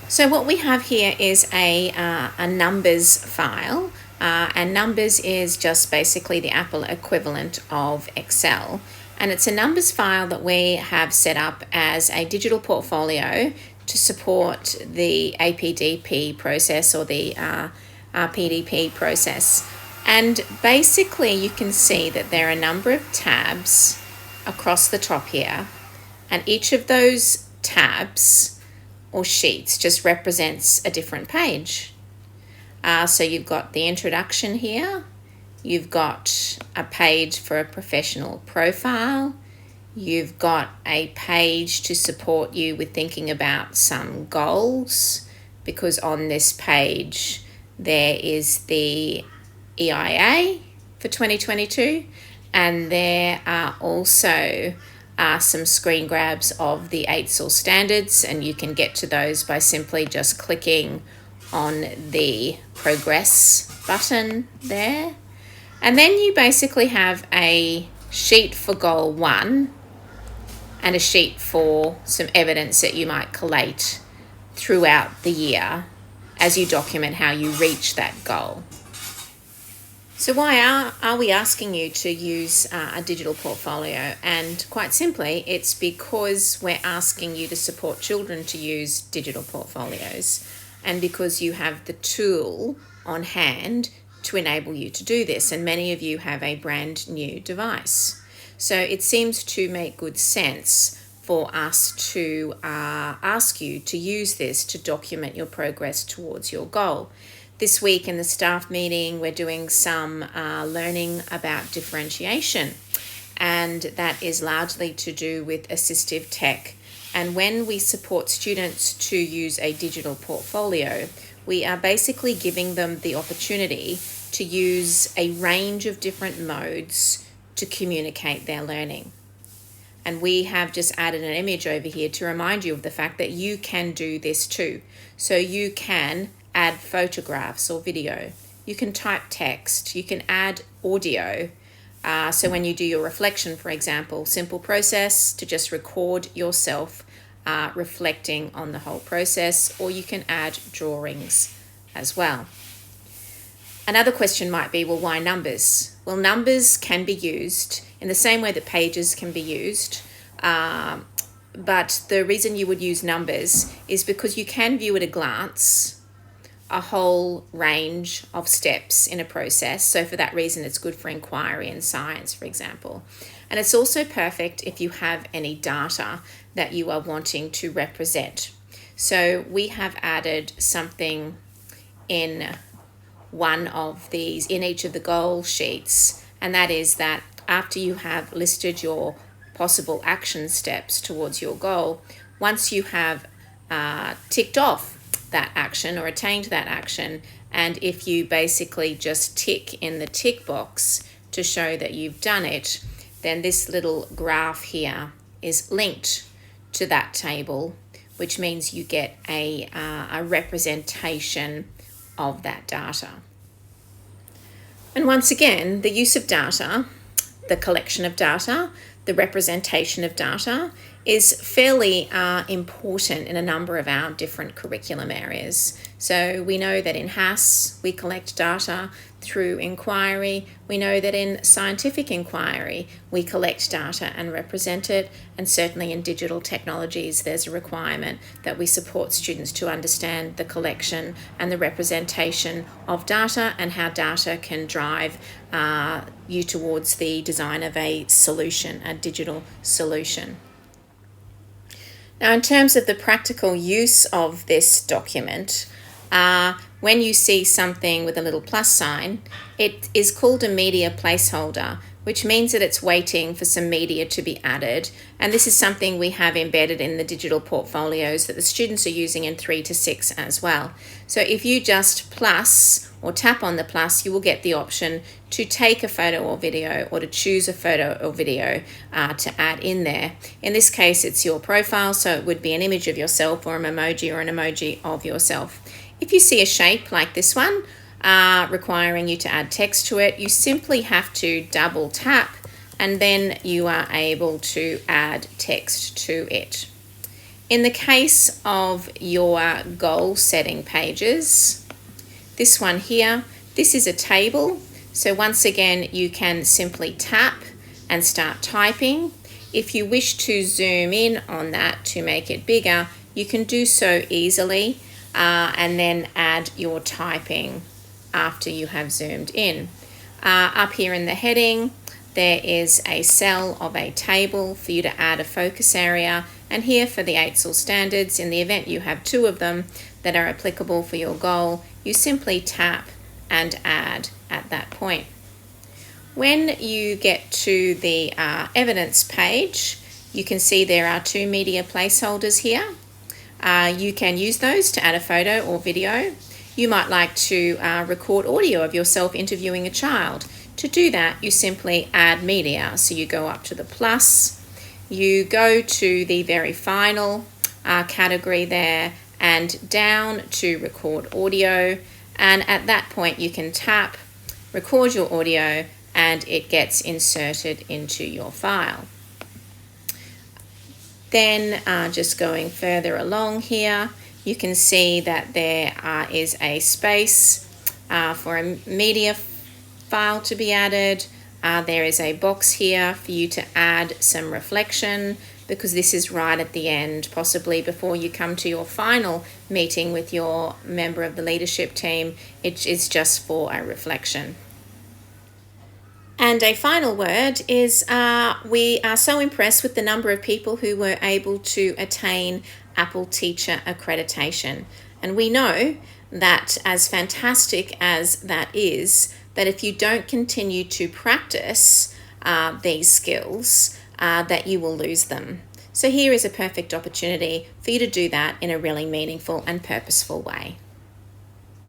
So what we have here is a numbers file, and numbers is just basically the Apple equivalent of Excel. And it's a numbers file that we have set up as a digital portfolio to support the APDP process or the PDP process. And basically you can see that there are a number of tabs across the top here, and each of those tabs or sheets just represents a different page. So you've got the introduction here, you've got a page for a professional profile, you've got a page to support you with thinking about some goals, because on this page there is the EIA for 2022, and there are also some screen grabs of the AITSL standards, and you can get to those by simply just clicking on the progress button there. And then you basically have a sheet for goal 1 and a sheet for some evidence that you might collate throughout the year as you document how you reach that goal. So why are we asking you to use a digital portfolio? And quite simply, it's because we're asking you to support children to use digital portfolios, and because you have the tool on hand to enable you to do this, and many of you have a brand new device. So it seems to make good sense for us to ask you to use this to document your progress towards your goal. This week in the staff meeting, we're doing some learning about differentiation, and that is largely to do with assistive tech. And when we support students to use a digital portfolio, we are basically giving them the opportunity to use a range of different modes to communicate their learning. And we have just added an image over here to remind you of the fact that you can do this too. So you can add photographs or video, you can type text, you can add audio. So when you do your reflection, for example, simple process to just record yourself reflecting on the whole process, or you can add drawings as well. Another question might be, well, why numbers? Well, numbers can be used in the same way that pages can be used, but the reason you would use numbers is because you can view at a glance a whole range of steps in a process. So for that reason, it's good for inquiry and science, for example. And it's also perfect if you have any data that you are wanting to represent. So we have added something in one of these, in each of the goal sheets, and that is that after you have listed your possible action steps towards your goal, once you have ticked off that action or attained that action, and if you basically just tick in the tick box to show that you've done it, then this little graph here is linked to that table, which means you get a representation of that data. And once again, the use of data, the collection of data, the representation of data is fairly important in a number of our different curriculum areas. So we know that in HASS we collect data through inquiry. We know that in scientific inquiry we collect data and represent it, and certainly in digital technologies there's a requirement that we support students to understand the collection and the representation of data and how data can drive you towards the design of a solution, a digital solution. Now, in terms of the practical use of this document, when you see something with a little plus sign, it is called a media placeholder, which means that it's waiting for some media to be added. And this is something we have embedded in the digital portfolios that the students are using in 3 to 6 as well. So if you just plus or tap on the plus, you will get the option to take a photo or video, or to choose a photo or video to add in there. In this case, it's your profile, so it would be an image of yourself or an emoji of yourself. If you see a shape like this one, requiring you to add text to it, you simply have to double tap and then you are able to add text to it. In the case of your goal setting pages, this one here, this is a table. So once again, you can simply tap and start typing. If you wish to zoom in on that to make it bigger, you can do so easily and then add your typing after you have zoomed in. Up here in the heading, there is a cell of a table for you to add a focus area, and here for the AITSL standards, in the event you have two of them that are applicable for your goal, you simply tap and add at that point. When you get to the evidence page, you can see there are two media placeholders here. You can use those to add a photo or video. You might like to record audio of yourself interviewing a child. To do that, you simply add media. So you go up to the plus, you go to the very final category there and down to record audio. And at that point, you can tap, record your audio, and it gets inserted into your file. Then just going further along here, you can see that there is a space for a media file to be added. There is a box here for you to add some reflection, because this is right at the end, possibly before you come to your final meeting with your member of the leadership team. It is just for a reflection. And a final word is we are so impressed with the number of people who were able to attain Apple Teacher accreditation. And we know that, as fantastic as that is, that if you don't continue to practice these skills, that you will lose them. So here is a perfect opportunity for you to do that in a really meaningful and purposeful way.